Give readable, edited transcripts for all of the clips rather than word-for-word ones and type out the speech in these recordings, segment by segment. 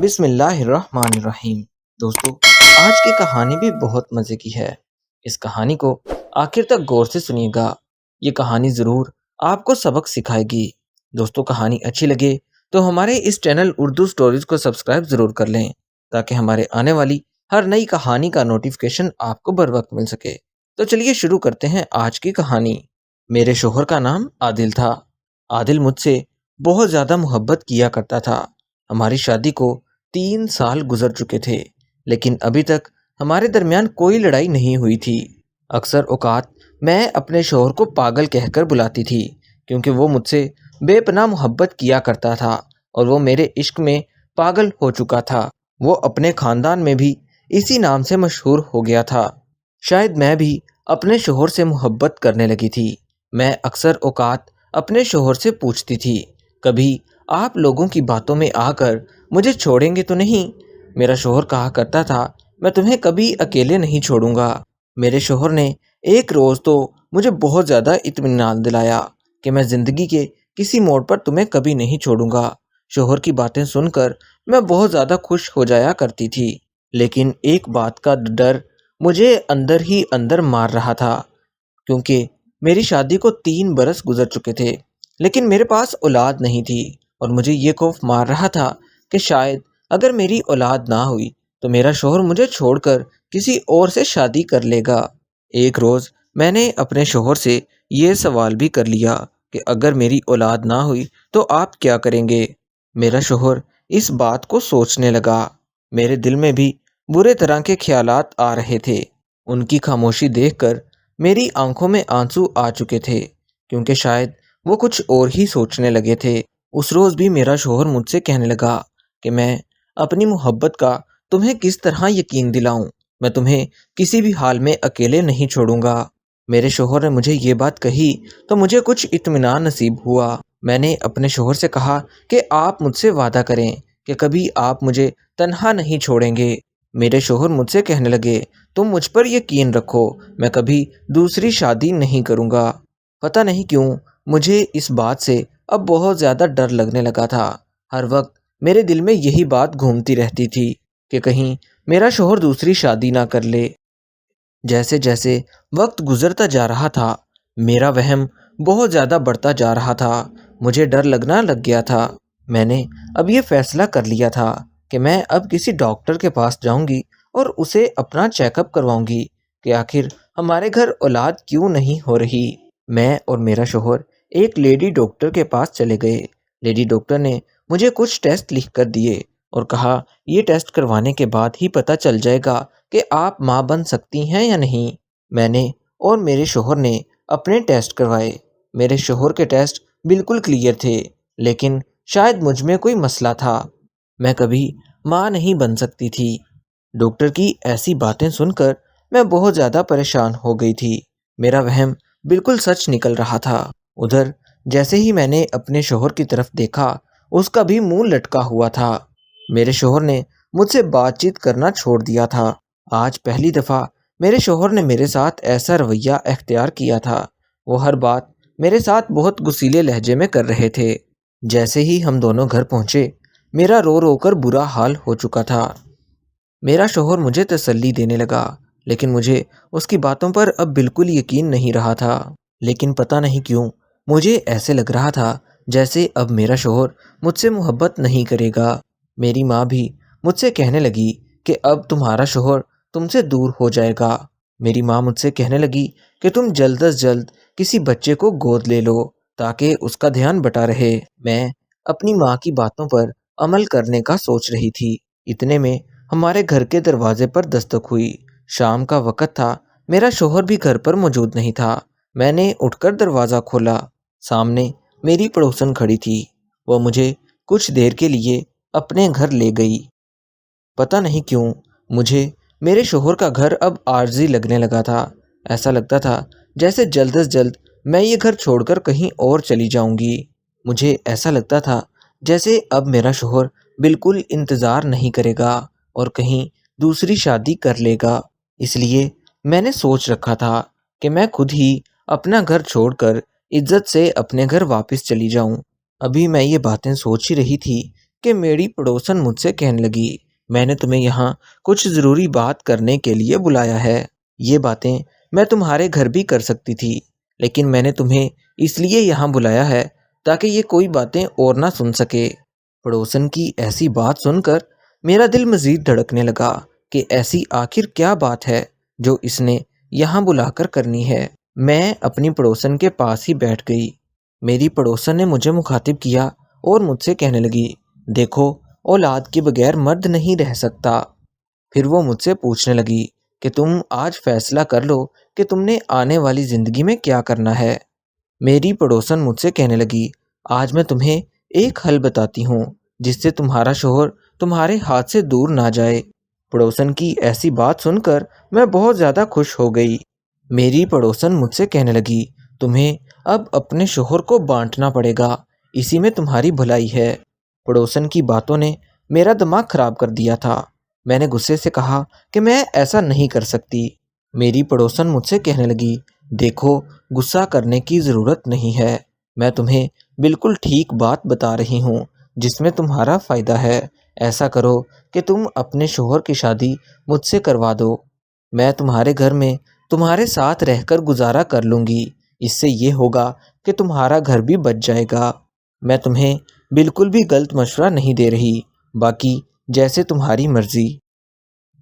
بسم اللہ الرحمن الرحیم۔ دوستو، آج کی کہانی بھی بہت مزے کی ہے۔ اس کہانی کو آخر تک غور سے سنیے گا۔ یہ کہانی ضرور آپ کو سبق سکھائے گی۔ دوستو، کہانی اچھی لگے تو ہمارے اس چینل اردو سٹوریز کو سبسکرائب ضرور کر لیں تاکہ ہمارے آنے والی ہر نئی کہانی کا نوٹیفیکیشن آپ کو بر وقت مل سکے۔ تو چلیے شروع کرتے ہیں آج کی کہانی۔ میرے شوہر کا نام عادل تھا۔ عادل مجھ سے بہت زیادہ محبت کیا کرتا تھا۔ ہماری شادی کو 3 سال گزر چکے تھے، لیکن ابھی تک ہمارے درمیان کوئی لڑائی نہیں ہوئی تھی۔ اکثر اوقات میں اپنے شوہر کو پاگل کہہ کر بلاتی تھی، کیونکہ وہ مجھ سے بے پناہ محبت کیا کرتا تھا اور وہ میرے عشق میں پاگل ہو چکا تھا۔ وہ اپنے خاندان میں بھی اسی نام سے مشہور ہو گیا تھا۔ شاید میں بھی اپنے شوہر سے محبت کرنے لگی تھی۔ میں اکثر اوقات اپنے شوہر سے پوچھتی تھی، کبھی آپ لوگوں کی باتوں میں آ کر مجھے چھوڑیں گے تو نہیں؟ میرا شوہر کہا کرتا تھا، میں تمہیں کبھی اکیلے نہیں چھوڑوں گا۔ میرے شوہر نے ایک روز تو مجھے بہت زیادہ اطمینان دلایا کہ میں زندگی کے کسی موڑ پر تمہیں کبھی نہیں چھوڑوں گا۔ شوہر کی باتیں سن کر میں بہت زیادہ خوش ہو جایا کرتی تھی، لیکن ایک بات کا ڈر مجھے اندر ہی اندر مار رہا تھا، کیونکہ میری شادی کو 3 برس گزر چکے تھے، لیکن میرے پاس اولاد نہیں تھی، اور مجھے یہ خوف مار رہا تھا کہ شاید اگر میری اولاد نہ ہوئی تو میرا شوہر مجھے چھوڑ کر کسی اور سے شادی کر لے گا۔ ایک روز میں نے اپنے شوہر سے یہ سوال بھی کر لیا کہ اگر میری اولاد نہ ہوئی تو آپ کیا کریں گے؟ میرا شوہر اس بات کو سوچنے لگا۔ میرے دل میں بھی برے طرح کے خیالات آ رہے تھے۔ ان کی خاموشی دیکھ کر میری آنکھوں میں آنسو آ چکے تھے، کیونکہ شاید وہ کچھ اور ہی سوچنے لگے تھے۔ اس روز بھی میرا شوہر مجھ سے کہنے لگا کہ میں اپنی محبت کا تمہیں کس طرح یقین دلاؤں؟ میں تمہیں کسی بھی حال میں اکیلے نہیں چھوڑوں گا۔ میرے شوہر نے مجھے یہ بات کہی تو مجھے کچھ اطمینان نصیب ہوا۔ میں نے اپنے شوہر سے کہا کہ آپ مجھ سے وعدہ کریں کہ کبھی آپ مجھے تنہا نہیں چھوڑیں گے۔ میرے شوہر مجھ سے کہنے لگے، تم مجھ پر یقین رکھو، میں کبھی دوسری شادی نہیں کروں گا۔ پتہ نہیں کیوں مجھے اس بات سے اب بہت زیادہ ڈر لگنے لگا تھا۔ ہر وقت میرے دل میں یہی بات گھومتی رہتی تھی کہ کہیں میرا شوہر دوسری شادی نہ کر لے۔ جیسے جیسے وقت گزرتا جا رہا تھا، میرا وہم بہت زیادہ بڑھتا جا رہا تھا۔ مجھے ڈر لگنا لگ گیا تھا۔ میں نے اب یہ فیصلہ کر لیا تھا کہ میں اب کسی ڈاکٹر کے پاس جاؤں گی اور اسے اپنا چیک اپ کرواؤں گی کہ آخر ہمارے گھر اولاد کیوں نہیں ہو رہی۔ میں اور میرا شوہر ایک لیڈی ڈاکٹر کے پاس چلے گئے۔ لیڈی ڈاکٹر نے مجھے کچھ ٹیسٹ لکھ کر دیے اور کہا، یہ ٹیسٹ کروانے کے بعد ہی پتہ چل جائے گا کہ آپ ماں بن سکتی ہیں یا نہیں۔ میں نے اور میرے شوہر نے اپنے ٹیسٹ کروائے۔ میرے شوہر کے ٹیسٹ بالکل کلیئر تھے، لیکن شاید مجھ میں کوئی مسئلہ تھا۔ میں کبھی ماں نہیں بن سکتی تھی۔ ڈاکٹر کی ایسی باتیں سن کر میں بہت زیادہ پریشان ہو گئی تھی۔ میرا وہم بالکل سچ نکل رہا تھا۔ ادھر جیسے ہی میں نے اپنے شوہر کی طرف دیکھا، اس کا بھی منہ لٹکا ہوا تھا۔ میرے شوہر نے مجھ سے بات چیت کرنا چھوڑ دیا تھا۔ آج پہلی دفعہ میرے شوہر نے میرے ساتھ ایسا رویہ اختیار کیا تھا۔ وہ ہر بات میرے ساتھ بہت غصیلے لہجے میں کر رہے تھے۔ جیسے ہی ہم دونوں گھر پہنچے، میرا رو رو کر برا حال ہو چکا تھا۔ میرا شوہر مجھے تسلی دینے لگا، لیکن مجھے اس کی باتوں پر اب بالکل یقین نہیں رہا تھا۔ لیکن پتہ نہیں کیوں مجھے ایسے لگ رہا تھا جیسے اب میرا شوہر مجھ سے محبت نہیں کرے گا۔ میری ماں بھی مجھ سے کہنے لگی کہ اب تمہارا شوہر تم سے دور ہو جائے گا۔ میری ماں مجھ سے کہنے لگی کہ تم جلد از جلد کسی بچے کو گود لے لو تاکہ اس کا دھیان بٹا رہے۔ میں اپنی ماں کی باتوں پر عمل کرنے کا سوچ رہی تھی۔ اتنے میں ہمارے گھر کے دروازے پر دستک ہوئی۔ شام کا وقت تھا۔ میرا شوہر بھی گھر پر موجود نہیں تھا۔ میں نے اٹھ کر دروازہ کھولا۔ سامنے میری پڑوسن کھڑی تھی۔ وہ مجھے کچھ دیر کے لیے اپنے گھر لے گئی۔ پتہ نہیں کیوں مجھے میرے شوہر کا گھر اب عارضی لگنے لگا تھا۔ ایسا لگتا تھا جیسے جلد از جلد میں یہ گھر چھوڑ کر کہیں اور چلی جاؤں گی۔ مجھے ایسا لگتا تھا جیسے اب میرا شوہر بالکل انتظار نہیں کرے گا اور کہیں دوسری شادی کر لے گا۔ اس لیے میں نے سوچ رکھا تھا کہ میں خود ہی اپنا گھر چھوڑ کر عزت سے اپنے گھر واپس چلی جاؤں۔ ابھی میں یہ باتیں سوچ ہی رہی تھی کہ میری پڑوسن مجھ سے کہنے لگی، میں نے تمہیں یہاں کچھ ضروری بات کرنے کے لیے بلایا ہے۔ یہ باتیں میں تمہارے گھر بھی کر سکتی تھی، لیکن میں نے تمہیں اس لیے یہاں بلایا ہے تاکہ یہ کوئی باتیں اور نہ سن سکے۔ پڑوسن کی ایسی بات سن کر میرا دل مزید دھڑکنے لگا کہ ایسی آخر کیا بات ہے جو اس نے یہاں بلا کر کرنی ہے۔ میں اپنی پڑوسن کے پاس ہی بیٹھ گئی۔ میری پڑوسن نے مجھے مخاطب کیا اور مجھ سے کہنے لگی، دیکھو، اولاد کے بغیر مرد نہیں رہ سکتا۔ پھر وہ مجھ سے پوچھنے لگی کہ تم آج فیصلہ کر لو کہ تم نے آنے والی زندگی میں کیا کرنا ہے۔ میری پڑوسن مجھ سے کہنے لگی، آج میں تمہیں ایک حل بتاتی ہوں جس سے تمہارا شوہر تمہارے ہاتھ سے دور نہ جائے۔ پڑوسن کی ایسی بات سن کر میں بہت زیادہ خوش ہو گئی۔ میری پڑوسن مجھ سے کہنے لگی، تمہیں اب اپنے شوہر کو بانٹنا پڑے گا، اسی میں تمہاری بھلائی ہے۔ پڑوسن کی باتوں نے میرا دماغ خراب کر دیا تھا۔ میں نے غصے سے کہا کہ میں ایسا نہیں کر سکتی۔ میری پڑوسن مجھ سے کہنے لگی، دیکھو، غصہ کرنے کی ضرورت نہیں ہے، میں تمہیں بالکل ٹھیک بات بتا رہی ہوں جس میں تمہارا فائدہ ہے۔ ایسا کرو کہ تم اپنے شوہر کی شادی مجھ سے کروا دو، میں تمہارے گھر میں تمہارے ساتھ رہ کر گزارا کر لوں گی۔ اس سے یہ ہوگا کہ تمہارا گھر بھی بچ جائے گا۔ میں تمہیں بالکل بھی غلط مشورہ نہیں دے رہی، باقی جیسے تمہاری مرضی۔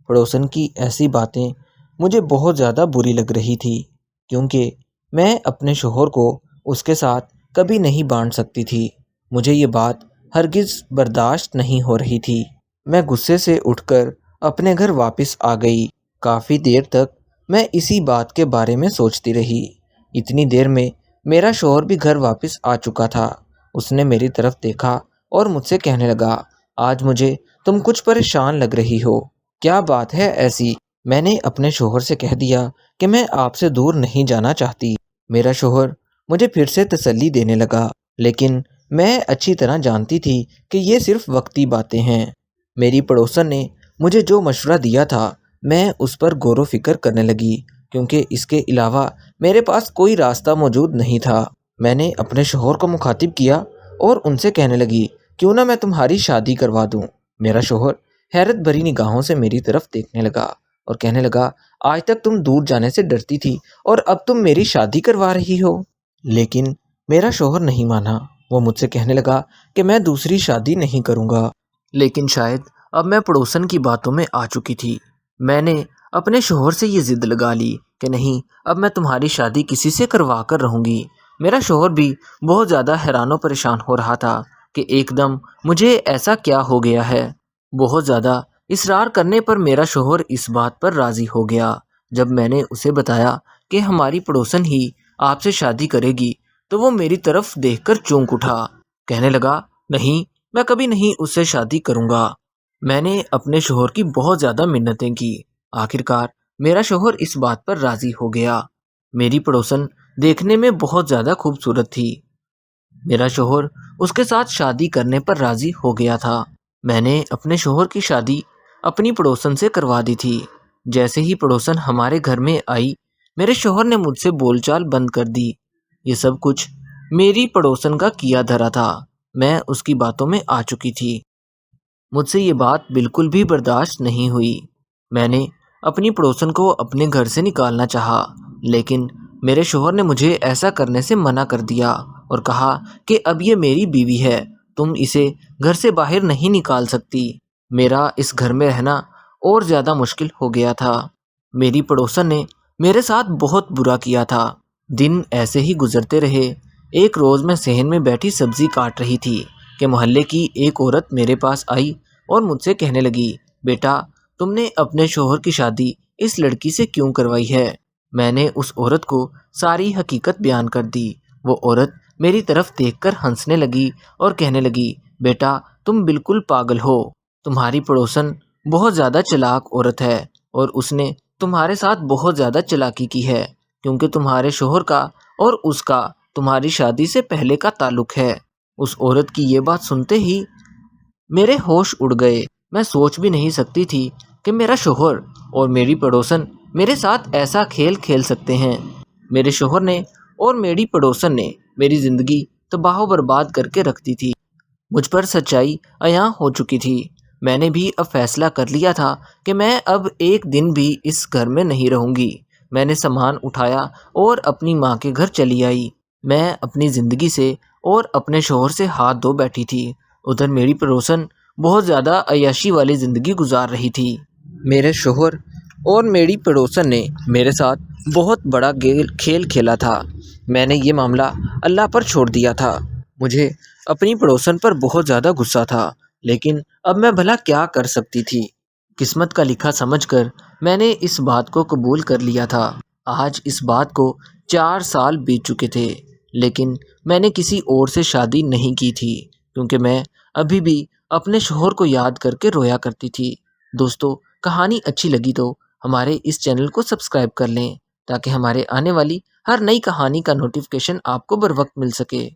پڑوسن کی ایسی باتیں مجھے بہت زیادہ بری لگ رہی تھی، کیونکہ میں اپنے شوہر کو اس کے ساتھ کبھی نہیں بانٹ سکتی تھی۔ مجھے یہ بات ہرگز برداشت نہیں ہو رہی تھی۔ میں غصے سے اٹھ کر اپنے گھر واپس آ گئی۔ کافی دیر تک میں اسی بات کے بارے میں سوچتی رہی۔ اتنی دیر میں میرا شوہر بھی گھر واپس آ چکا تھا۔ اس نے میری طرف دیکھا اور مجھ سے کہنے لگا، آج مجھے تم کچھ پریشان لگ رہی ہو، کیا بات ہے ایسی؟ میں نے اپنے شوہر سے کہہ دیا کہ میں آپ سے دور نہیں جانا چاہتی۔ میرا شوہر مجھے پھر سے تسلی دینے لگا، لیکن میں اچھی طرح جانتی تھی کہ یہ صرف وقتی باتیں ہیں۔ میری پڑوسن نے مجھے جو مشورہ دیا تھا میں اس پر غور و فکر کرنے لگی، کیونکہ اس کے علاوہ میرے پاس کوئی راستہ موجود نہیں تھا۔ میں نے اپنے شوہر کو مخاطب کیا اور ان سے کہنے لگی، کیوں نہ میں تمہاری شادی کروا دوں۔ میرا شوہر حیرت بھری نگاہوں سے میری طرف دیکھنے لگا اور کہنے لگا، آج تک تم دور جانے سے ڈرتی تھی اور اب تم میری شادی کروا رہی ہو۔ لیکن میرا شوہر نہیں مانا۔ وہ مجھ سے کہنے لگا کہ میں دوسری شادی نہیں کروں گا۔ لیکن شاید اب میں پڑوسن کی باتوں میں آ چکی تھی۔ میں نے اپنے شوہر سے یہ ضد لگا لی کہ نہیں، اب میں تمہاری شادی کسی سے کروا کر رہوں گی۔ میرا شوہر بھی بہت زیادہ حیران و پریشان ہو رہا تھا کہ ایک دم مجھے ایسا کیا ہو گیا ہے۔ بہت زیادہ اصرار کرنے پر میرا شوہر اس بات پر راضی ہو گیا۔ جب میں نے اسے بتایا کہ ہماری پڑوسن ہی آپ سے شادی کرے گی تو وہ میری طرف دیکھ کر چونک اٹھا، کہنے لگا، نہیں، میں کبھی نہیں اس سے شادی کروں گا۔ میں نے اپنے شوہر کی بہت زیادہ منتیں کی۔ آخرکار میرا شوہر اس بات پر راضی ہو گیا۔ میری پڑوسن دیکھنے میں بہت زیادہ خوبصورت تھی۔ میرا شوہر اس کے ساتھ شادی کرنے پر راضی ہو گیا تھا۔ میں نے اپنے شوہر کی شادی اپنی پڑوسن سے کروا دی تھی۔ جیسے ہی پڑوسن ہمارے گھر میں آئی، میرے شوہر نے مجھ سے بول چال بند کر دی۔ یہ سب کچھ میری پڑوسن کا کیا دھرا تھا۔ میں اس کی باتوں میں آ چکی تھی۔ مجھ سے یہ بات بالکل بھی برداشت نہیں ہوئی۔ میں نے اپنی پڑوسن کو اپنے گھر سے نکالنا چاہا، لیکن میرے شوہر نے مجھے ایسا کرنے سے منع کر دیا اور کہا کہ اب یہ میری بیوی ہے، تم اسے گھر سے باہر نہیں نکال سکتی۔ میرا اس گھر میں رہنا اور زیادہ مشکل ہو گیا تھا۔ میری پڑوسن نے میرے ساتھ بہت برا کیا تھا۔ دن ایسے ہی گزرتے رہے۔ ایک روز میں صحن میں بیٹھی سبزی کاٹ رہی تھی کہ محلے کی ایک عورت میرے پاس آئی اور مجھ سے کہنے لگی، بیٹا، تم نے اپنے شوہر کی شادی اس لڑکی سے کیوں کروائی ہے؟ میں نے اس عورت کو ساری حقیقت بیان کر دی۔ وہ عورت میری طرف دیکھ کر ہنسنے لگی اور کہنے لگی، بیٹا، تم بالکل پاگل ہو، تمہاری پڑوسن بہت زیادہ چلاک عورت ہے اور اس نے تمہارے ساتھ بہت زیادہ چلاکی کی ہے، کیونکہ تمہارے شوہر کا اور اس کا تمہاری شادی سے پہلے کا تعلق ہے۔ اس عورت کی یہ بات سنتے ہی میرے ہوش اڑ گئے۔ میں سوچ بھی نہیں سکتی تھی کہ میرا شوہر اور میری پڑوسن میرے ساتھ ایسا کھیل کھیل سکتے ہیں۔ میرے شوہر نے اور میری پڑوسن نے میری زندگی تباہ و برباد کر کے رکھ دی تھی۔ مجھ پر سچائی عیاں ہو چکی تھی۔ میں نے بھی اب فیصلہ کر لیا تھا کہ میں اب ایک دن بھی اس گھر میں نہیں رہوں گی۔ میں نے سامان اٹھایا اور اپنی ماں کے گھر چلی آئی۔ میں اپنی زندگی سے اور اپنے شوہر سے ہاتھ دھو بیٹھی تھی۔ ادھر میری پڑوسن بہت زیادہ عیاشی والی زندگی گزار رہی تھی۔ میرے شوہر اور میری پڑوسن نے میرے ساتھ بہت بڑا کھیل کھیلا تھا۔ میں نے یہ معاملہ اللہ پر چھوڑ دیا تھا۔ مجھے اپنی پڑوسن پر بہت زیادہ غصہ تھا، لیکن اب میں بھلا کیا کر سکتی تھی؟ قسمت کا لکھا سمجھ کر میں نے اس بات کو قبول کر لیا تھا۔ آج اس بات کو 4 سال بیت چکے تھے، لیکن میں نے کسی اور سے شادی نہیں کی تھی، کیونکہ میں ابھی بھی اپنے شوہر کو یاد کر کے رویا کرتی تھی۔ دوستو، کہانی اچھی لگی تو ہمارے اس چینل کو سبسکرائب کر لیں، تاکہ ہمارے آنے والی ہر نئی کہانی کا نوٹیفیکیشن آپ کو بر وقت مل سکے۔